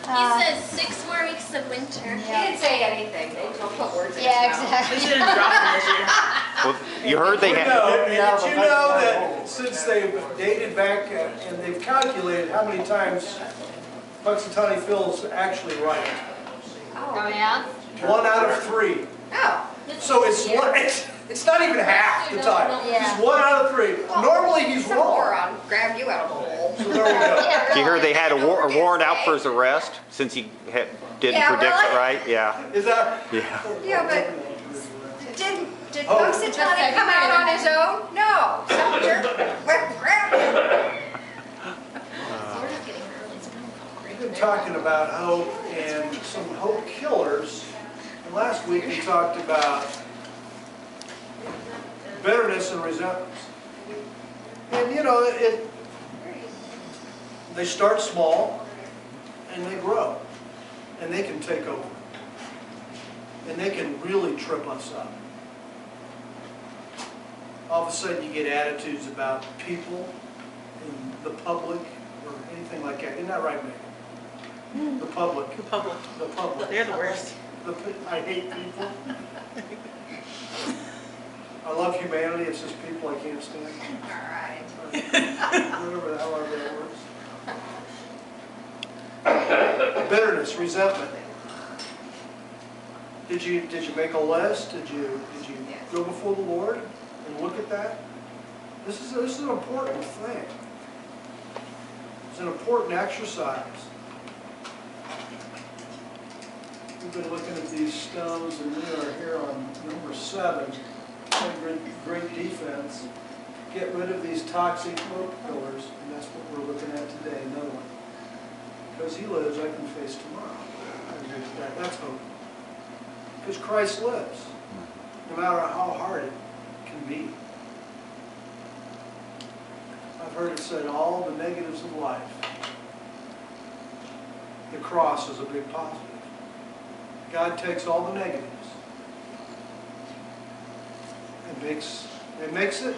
He says 6 more weeks of winter. He didn't say anything. They don't put words in his Yeah, mouth. exactly. They didn't drop it this year. Well, you heard they had. Did you know that since they've dated back and they've calculated how many times Punxsutawney Phil's actually right? Oh, yeah? 1 out of 3. Oh. So it's not even half the time. Yeah. It's 1 out of 3. Normally he's Some wrong. moron grabbed you out of the hole. So there we go. You heard they had a warrant out for his arrest since he didn't Yeah, predict really? it right? Yeah. Is that? Yeah. Yeah, but did Oh. Punxsutawney come out on his own? No. Some jerk went grabbed him. We're just getting early. It's kind of We've been talking about hope and some hope killers. And last week we talked about bitterness and resentment. And you know, they start small and they grow. And they can take over. And they can really trip us up. All of a sudden you get attitudes about people in the public or anything like that. Isn't that right, Megan? The public. The public. The public. They're the worst. I hate people. I love humanity. It's just people I can't stand. All right. Whatever the hell ever that works. Bitterness, resentment. Did you make a list? Did you go before the Lord and look at that? This is an important thing. It's an important exercise. We've been looking at these stones, and we are here on number 7. Great defense. Get rid of these toxic hope killers, and that's what we're looking at today. Another one. Because He lives, I can face tomorrow. That's hope. Because Christ lives, no matter how hard it can be. I've heard it said all the negatives of life. The cross is a big positive. God takes all the negatives and makes it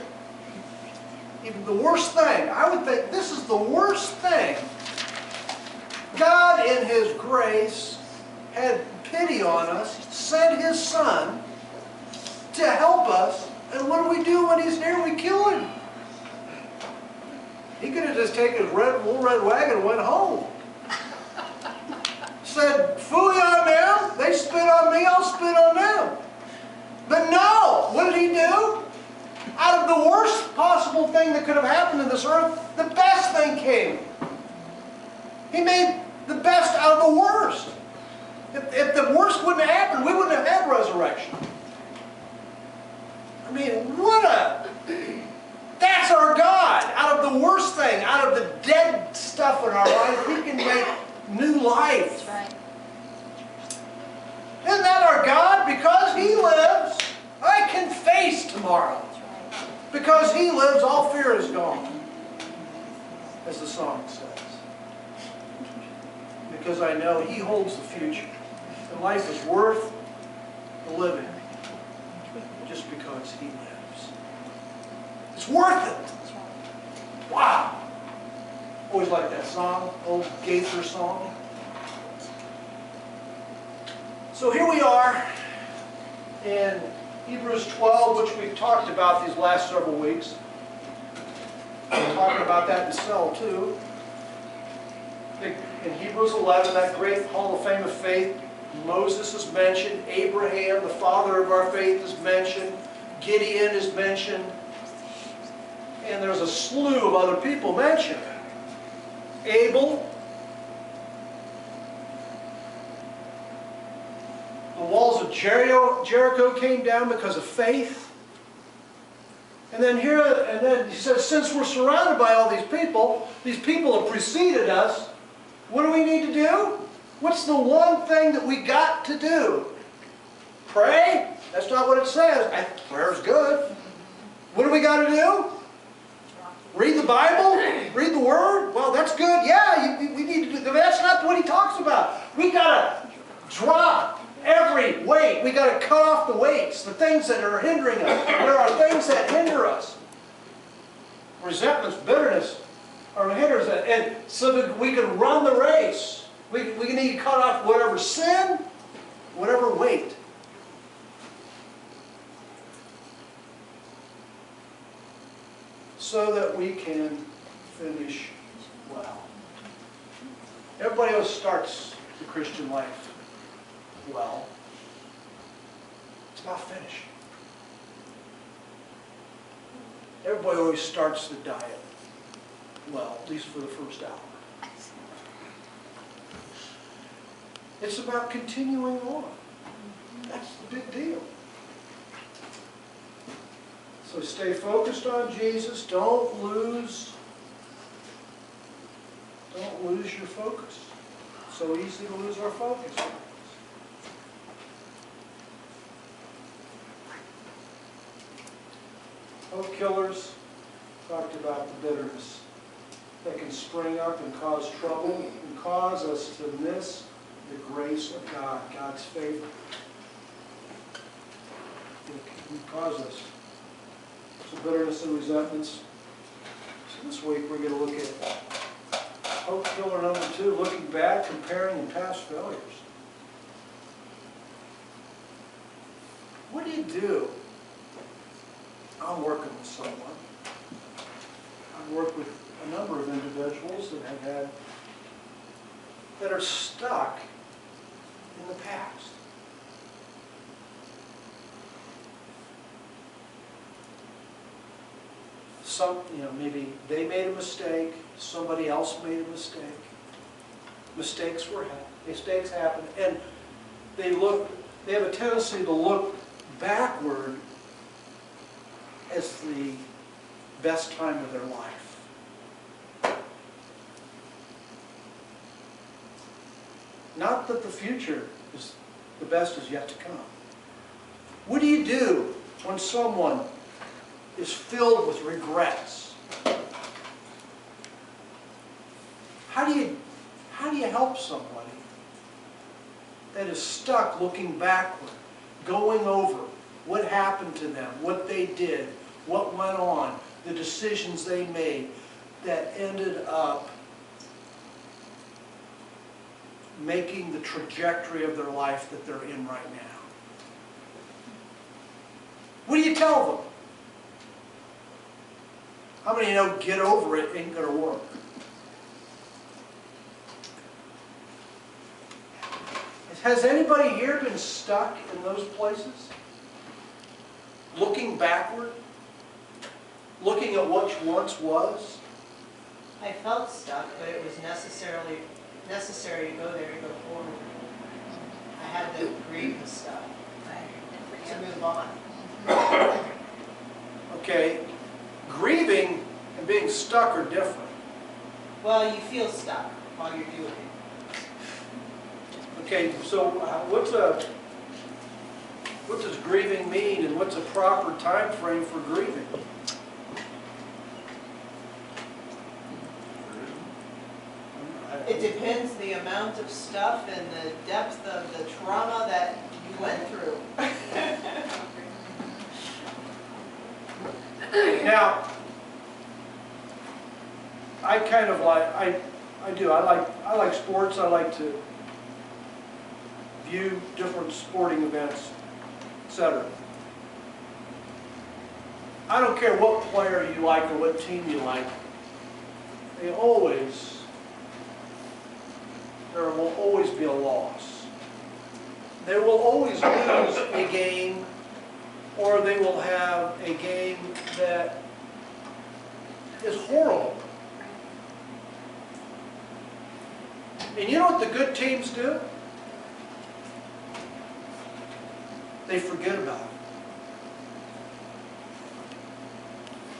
even the worst thing. I would think this is the worst thing. God in His grace had pity on us, sent His Son to help us, and what do when He's here? We kill Him. He could have just taken His little red wagon and went home. Said, "Phooey on them, they spit on me, I'll spit on them." But no, what did He do? Out of the worst possible thing that could have happened in this earth, the best thing came. He made the best out of the worst. If the worst wouldn't have happened, we wouldn't have had resurrection. I mean, that's our God. Out of the worst thing, out of the dead stuff in our life, He can make new life. That's right. Isn't that our God? Because He lives, I can face tomorrow. Because He lives, all fear is gone. As the song says. Because I know He holds the future. And life is worth the living. Just because He lives. It's worth it. Wow. Always like that song, old Gaither song. So here we are in Hebrews 12, which we've talked about these last several weeks. We're talking about that in cell too. In Hebrews 11, that great Hall of Fame of faith, Moses is mentioned, Abraham, the father of our faith, is mentioned, Gideon is mentioned, and there's a slew of other people mentioned. Abel, the walls of Jericho came down because of faith. And then he says, since we're surrounded by all these people have preceded us, what do we need to do? What's the one thing that we got to do? Pray? That's not what it says. Prayer's good. What do we got to do? Read the Bible? Read the Word? Well, that's good. Yeah, we need to do that. That's not what he talks about. We got to drop every weight. We got to cut off the weights, the things that are hindering us. There are things that hinder us. Resentments, bitterness are hinders us. And so that we can run the race. We need need to cut off whatever sin, whatever weight. So that we can finish well. Everybody else starts the Christian life well. It's about finishing. Everybody always starts the diet well, at least for the first hour. It's about continuing on. That's the big deal. So stay focused on Jesus. Don't lose your focus. It's so easy to lose our focus. Hope killers talked about the bitterness that can spring up and cause trouble and cause us to miss the grace of God, God's favor. It can cause us some bitterness and resentments. So this week we're going to look at hope killer number 2, looking back, comparing and past failures. What do you do? I'm working with someone. I've worked with a number of individuals that are stuck in the past. Maybe they made a mistake, somebody else made a mistake. Mistakes happen, and they have a tendency to look backward as the best time of their life. Not that the future is the best is yet to come. What do you do when someone is filled with regrets? How do you help somebody that is stuck looking backward, going over what happened to them, what they did, what went on, the decisions they made that ended up making the trajectory of their life that they're in right now? What do you tell them? How many know get over it ain't going to work? Has anybody here been stuck in those places? Looking backward? Looking at what once was? I felt stuck, but it was necessary to go there to go forward. I had to grieve the stuff to move on. Okay, grieving and being stuck are different. Well, you feel stuck while you're doing it. Okay, so what does grieving mean, and what's a proper time frame for grieving? It depends the amount of stuff and the depth of the trauma that you went through. Now, I kind of like, I like sports. I like to view different sporting events, etc. I don't care what player you like or what team you like. There will always be a loss. They will always lose a game, or they will have a game that is horrible. And you know what the good teams do? They forget about it.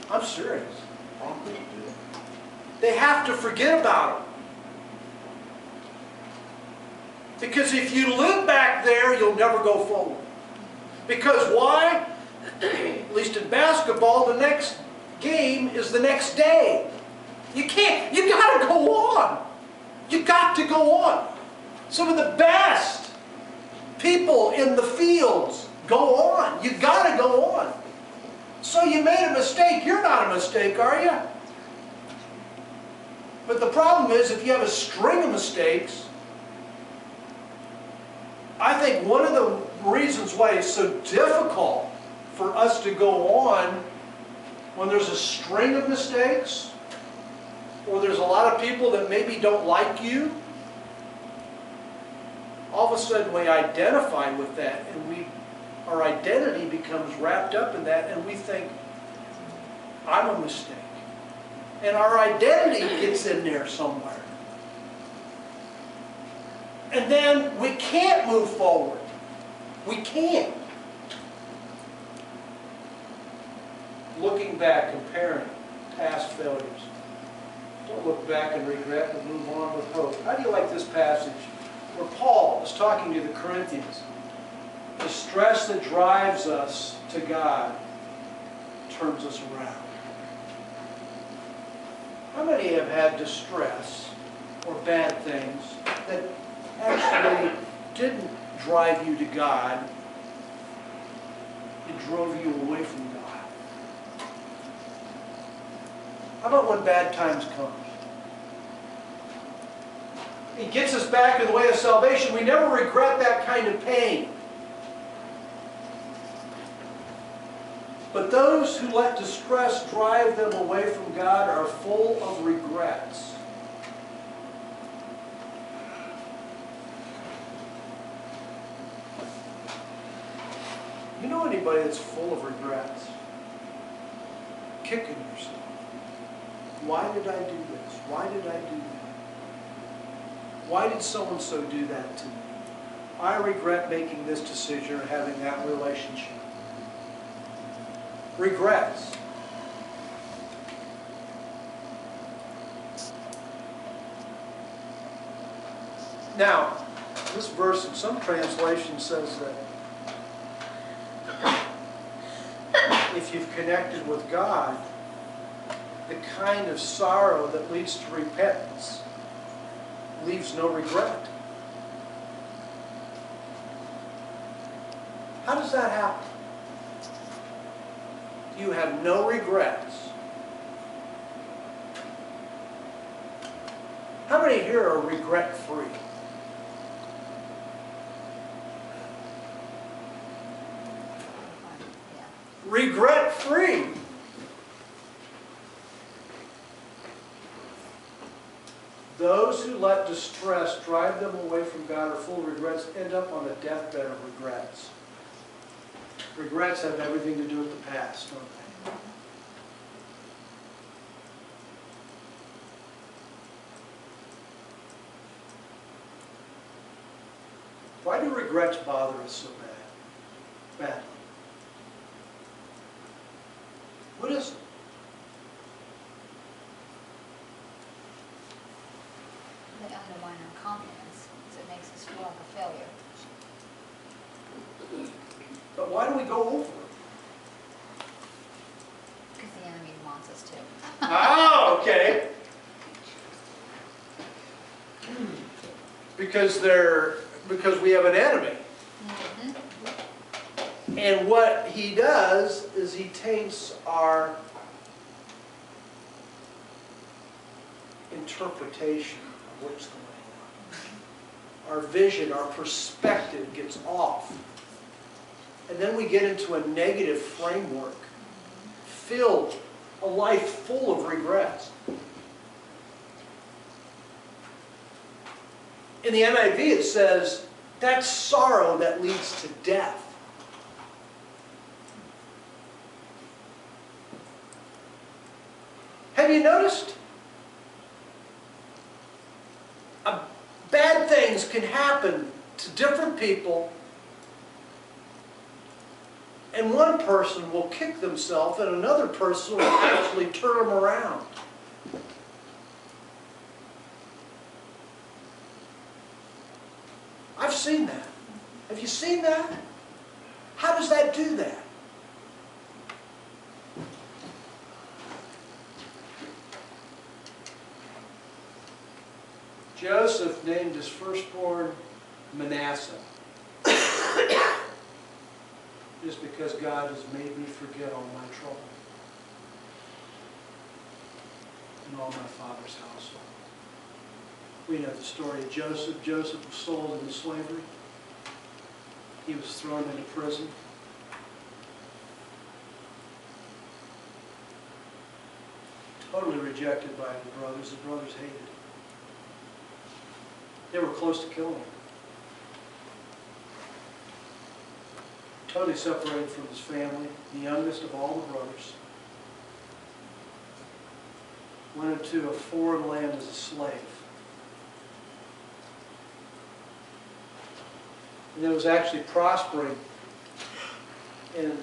I'm serious. They have to forget about it. Because if you live back there, you'll never go forward. Because why? At least in basketball, the next game is the next day. You got to go on. You got to go on. Some of the best people in the fields go on. You got to go on. So you made a mistake. You're not a mistake, are you? But the problem is, if you have a string of mistakes, I think one of the reasons why it's so difficult for us to go on when there's a string of mistakes, or there's a lot of people that maybe don't like you, all of a sudden we identify with that, and our identity becomes wrapped up in that, and we think, I'm a mistake. And our identity gets in there somewhere. And then we can't move forward. We can't. Looking back, comparing past failures. Don't look back and regret, but move on with hope. How do you like this passage where Paul is talking to the Corinthians? The stress that drives us to God turns us around. How many have had distress or bad things that actually didn't drive you to God? It drove you away from God. How about when bad times come? It gets us back in the way of salvation. We never regret that kind of pain. But those who let distress drive them away from God are full of regrets. You know anybody that's full of regrets? Kicking yourself. Why did I do this? Why did I do that? Why did so-and-so do that to me? I regret making this decision or having that relationship. Regrets. Now, this verse in some translations says that if you've connected with God, the kind of sorrow that leads to repentance leaves no regret. How does that happen? You have no regrets. How many here are regret-free? Regret-free. Those who let distress drive them away from God or full of regrets end up on the deathbed of regrets. Regrets have everything to do with the past, don't they? Why do regrets bother us so badly? What is it? They undermine our confidence because it makes us feel like a failure. But why do we go over it? Because the enemy wants us to. Oh, okay. Because we have an enemy. Mm-hmm. And what he does is he taints our interpretation of what's going on. Our vision, our perspective gets off. And then we get into a negative framework, filled, a life full of regrets. In the NIV it says, that's sorrow that leads to death. Have you noticed? Bad things can happen to different people, and one person will kick themselves and another person will actually turn them around. I've seen that. Have you seen that? How does that do that? Joseph named his firstborn Manasseh. Just because God has made me forget all my trouble and all my father's household. We know the story of Joseph. Joseph was sold into slavery. he was thrown into prison. Totally rejected by his brothers. His brothers hated him. They were close to killing him. Totally separated from his family, the youngest of all the brothers. Went into a foreign land as a slave. And it was actually prospering in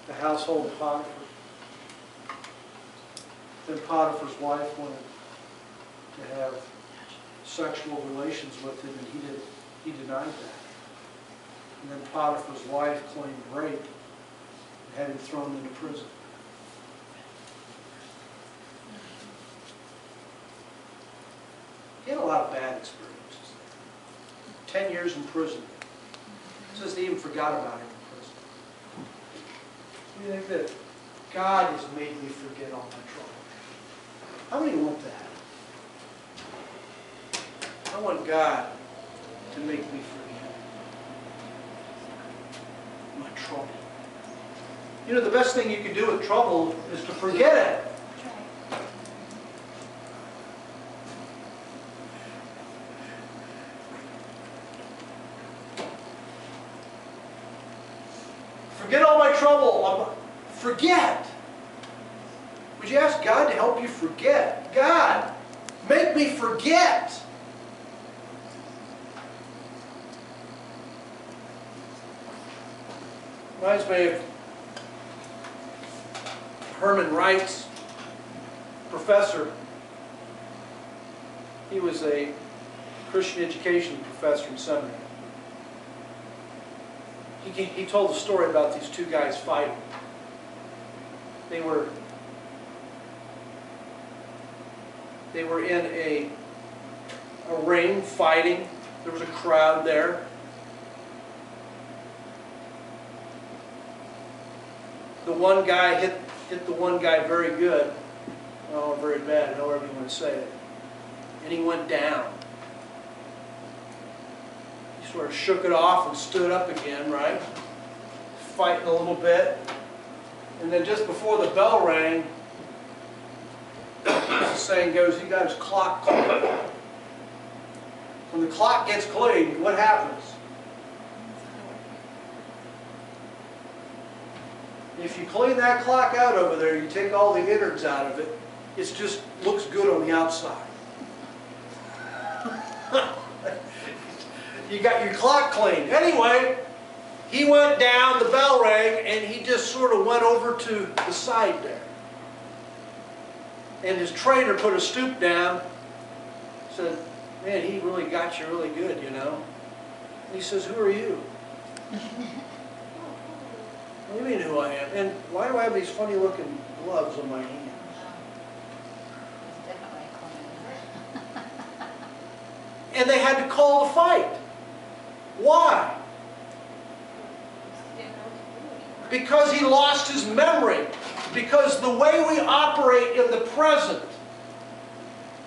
the household of Potiphar. Then Potiphar's wife wanted to have sexual relations with him, and he denied that. And then Potiphar's wife claimed rape and had him thrown into prison. He had a lot of bad experiences there. 10 years in prison. It says they even forgot about him in prison. You think that God has made me forget all my trouble? How many want that? I want God to make me forget my trouble. You know, the best thing you can do with trouble is to forget it. Forget all my trouble. Forget. Would you ask God to help you forget? God, make me forget. Reminds me of Herman Wright's professor. He was a Christian education professor in seminary. He told a story about these two guys fighting. They were in a ring fighting. There was a crowd there. The one guy hit the one guy very good. Oh, very bad, however you want to say it. And he went down. He sort of shook it off and stood up again, right? Fighting a little bit. And then just before the bell rang, as the saying goes, he got his clock cleaned. When the clock gets cleaned, what happens? If you clean that clock out over there, you take all the innards out of it, it just looks good on the outside. You got your clock cleaned. Anyway, he went down, the bell rang, and he just sort of went over to the side there. And his trainer put a stoop down, said, "Man, he really got you really good, you know." And he says, "Who are you?" "What do you mean who I am? And why do I have these funny looking gloves on my hands?" It's definitely clean. And they had to call the fight. Why? Because he lost his memory. Because the way we operate in the present,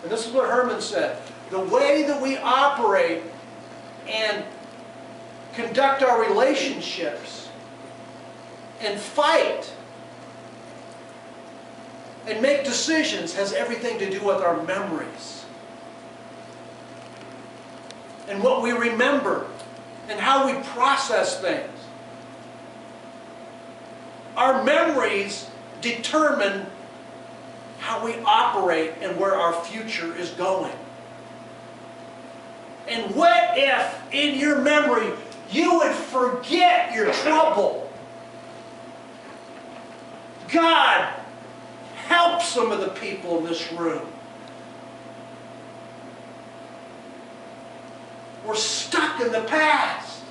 and this is what Herman said, the way that we operate and conduct our relationships and fight and make decisions has everything to do with our memories and what we remember and how we process things. Our memories determine how we operate and where our future is going. And what if in your memory you would forget your trouble? God, help some of the people in this room. We're stuck in the past.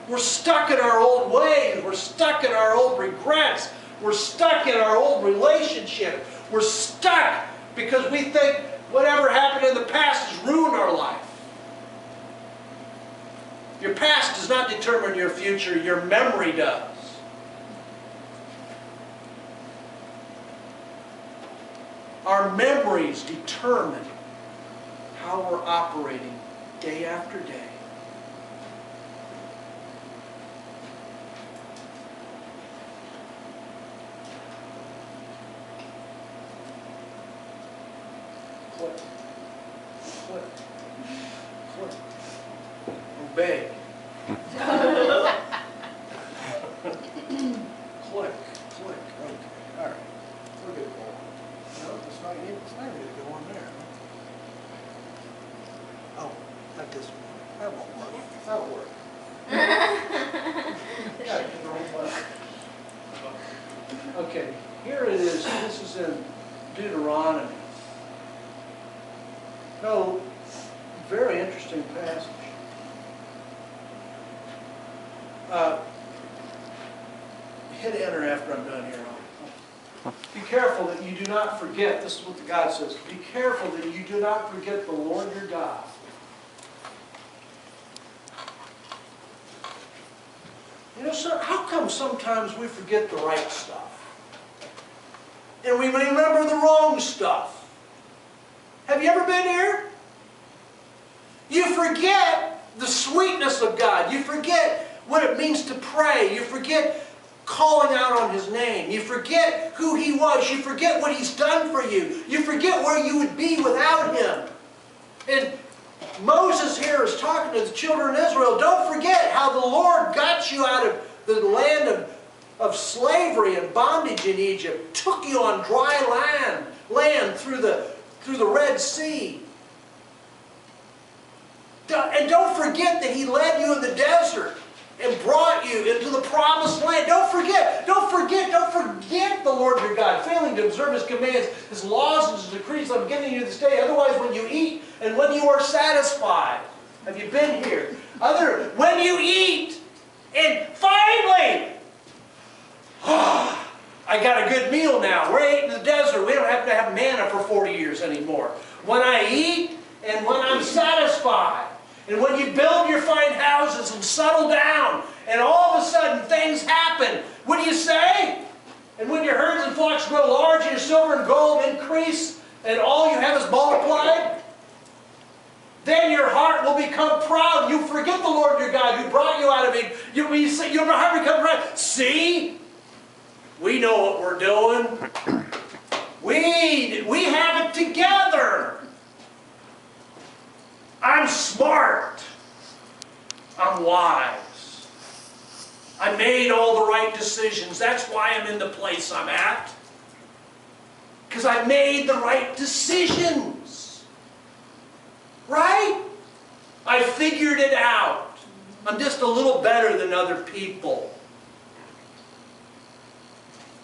We're stuck in our old ways. We're stuck in our old regrets. We're stuck in our old relationship. We're stuck because we think whatever happened in the past has ruined our life. Your past does not determine your future. Your memory does. Our memories determine how we're operating day after day. Click. Click. Obey. Click. Click. Okay. All right. We're good. No, it's not ready to go on there. Oh, not this one. That won't work. That'll work. Yeah, get the wrong button. Okay, here it is. This is in Deuteronomy. No, very interesting passage. Hit enter after I'm done here. Be careful that you do not forget, this is what God says, be careful that you do not forget the Lord your God. You know, sir, how come sometimes we forget the right stuff? And we remember the wrong stuff? Have you ever been here? You forget the sweetness of God. You forget what it means to pray. You forget calling out on His name. You forget who He was. You forget what He's done for you. You forget where you would be without Him. And Moses here is talking to the children of Israel. Don't forget how the Lord got you out of the land of slavery and bondage in Egypt. Took you on dry land through the Red Sea. And don't forget that He led you in the desert and brought you into the promised land. Don't forget the Lord your God, failing to observe His commands, His laws and His decrees I'm giving you this day. Otherwise, when you eat and when you are satisfied, have you been here? When you eat, and finally, I got a good meal now. We're eating in the desert. We don't have to have manna for 40 years anymore. When I eat and when I'm satisfied, and when you build your fine houses and settle down, and all of a sudden things happen, what do you say? And when your herds and flocks grow large, and your silver and gold increase, and all you have is multiplied, then your heart will become proud. You forget the Lord your God who brought you out of it. Your heart becomes proud. See? We know what we're doing. We have it together. I'm smart. I'm wise. I made all the right decisions. That's why I'm in the place I'm at. Because I made the right decisions. Right? I figured it out. I'm just a little better than other people.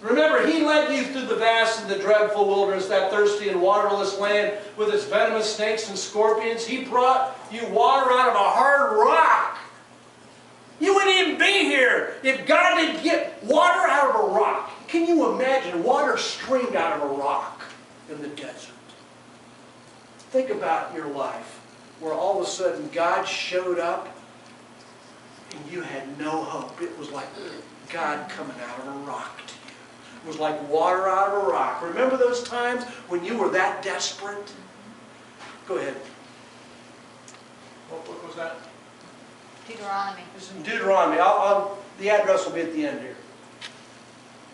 Remember, He led you through the vast and the dreadful wilderness, that thirsty and waterless land with its venomous snakes and scorpions. He brought you water out of a hard rock. You wouldn't even be here if God didn't get water out of a rock. Can you imagine water streamed out of a rock in the desert? Think about your life where all of a sudden God showed up and you had no hope. It was like God coming out of a rock to you. It was like water out of a rock. Remember those times when you were that desperate? Go ahead. What book was that? Deuteronomy. It's in Deuteronomy. The address will be at the end here.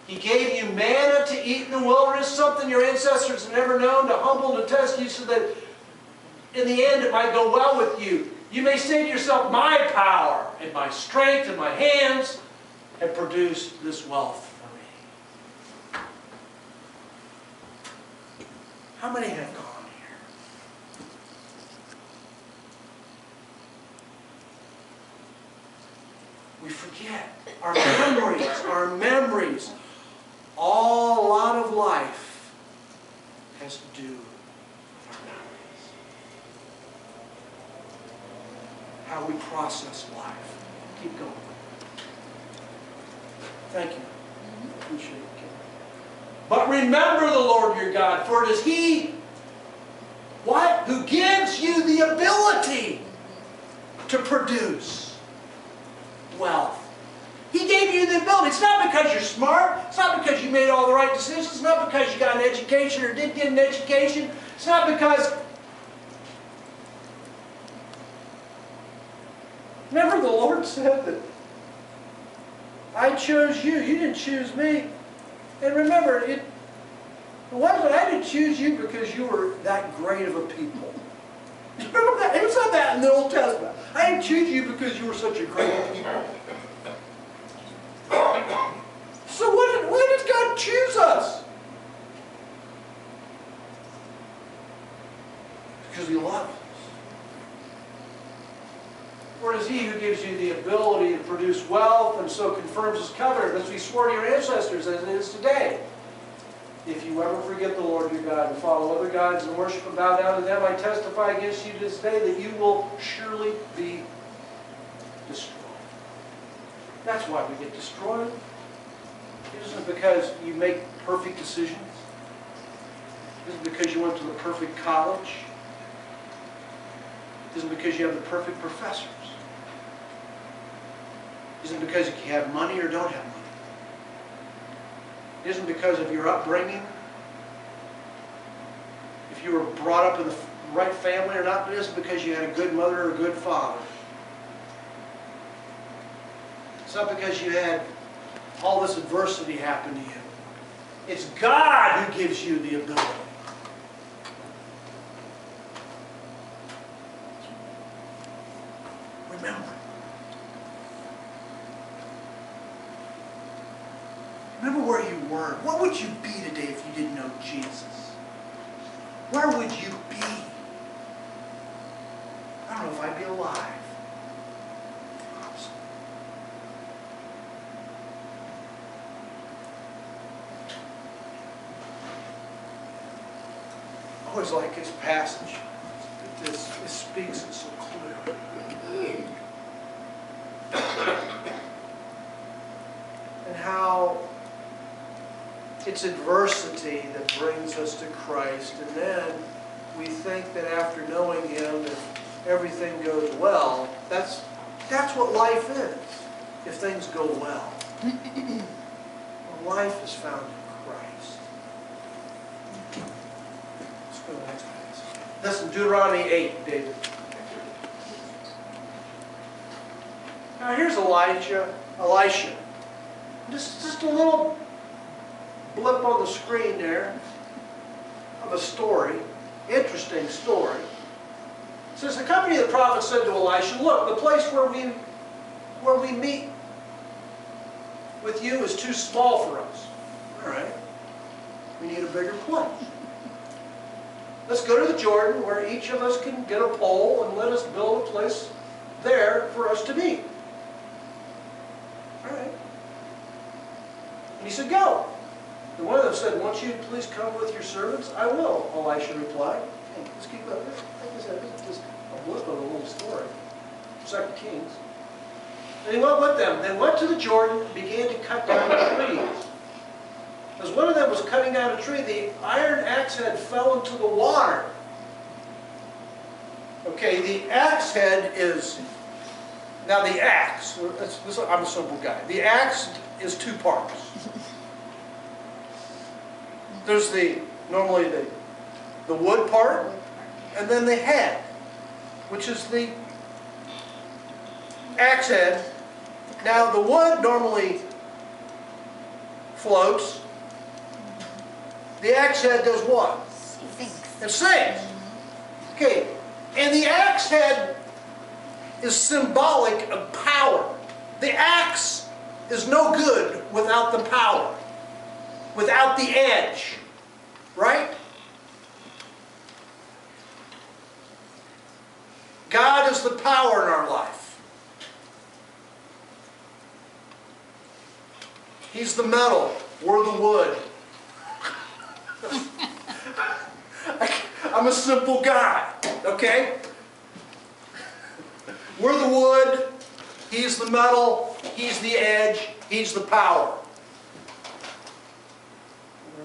He gave you manna to eat in the wilderness, something your ancestors had never known, to humble and to test you so that in the end it might go well with you. You may say to yourself, my power and my strength and my hands have produced this wealth for me. How many have gone here? We forget our memories. A lot of life has to do with our memories. How we process life. Keep going. Thank you. Appreciate it. But remember the Lord your God, for it is He, what? Who gives you the ability to produce wealth. He gave you the ability. It's not because you're smart. It's not because you made all the right decisions. It's not because you got an education or didn't get an education. It's not because... Remember the Lord said that I chose you. You didn't choose me. And remember, Why did I didn't choose you because you were that great of a people? Remember that? It said that in the Old Testament. I didn't choose you because you were such a great people. So why did God choose us? Because He loves us. For it is He who gives you the ability to produce wealth and so confirms His covenant, as He swore to your ancestors, as it is today. If you ever forget the Lord your God and follow other gods and worship and bow down to them, I testify against you this day that you will surely be destroyed. That's why we get destroyed. It isn't because you make perfect decisions. It isn't because you went to the perfect college. It isn't because you have the perfect professors. It isn't because you have money or don't have money. It isn't because of your upbringing. If you were brought up in the right family or not. It isn't because you had a good mother or a good father. It's not because you had all this adversity happen to you. It's God who gives you the ability. Remember. Remember where you were. What would you be today if you didn't know Jesus? Where would you be? I don't know if I'd be alive. I always like this passage. It speaks it so clearly. And how it's adversity that brings us to Christ. And then we think that after knowing Him, if everything goes well, that's what life is, if things go well. Well, life is found in Christ. Let's go to the next passage. Listen, Deuteronomy 8, David. Now here's Elisha. Just a little blip on the screen there of a story, interesting story. It says, the company of the prophets said to Elisha, look, the place where we meet with you is too small for us. All right, we need a bigger place. Let's go to the Jordan where each of us can get a pole and let us build a place there for us to meet. All right. And he said, go. And one of them said, won't you please come with your servants? I will, Elisha replied. Hey, let's keep up. Like I said, this is a blip of a little story. 2 Kings. And he went with them. They went to the Jordan and began to cut down trees. As one of them was cutting down a tree, the iron axe head fell into the water. Okay, the axe head is... Now the axe, I'm a simple guy. The axe is two parts. There's normally the wood part, and then the head, which is the axe head. Now the wood normally floats. The axe head does what? It sinks. Okay, and the axe head is symbolic of power. The axe is no good without the power, without the edge, right? God is the power in our life. He's the metal, we're the wood. I'm a simple guy, okay? We're the wood, He's the metal, He's the edge, He's the power.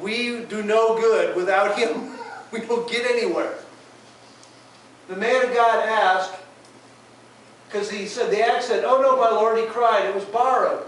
We do no good without Him. We don't get anywhere. The man of God asked, because he said, the axe said, oh no, my Lord, he cried, it was borrowed.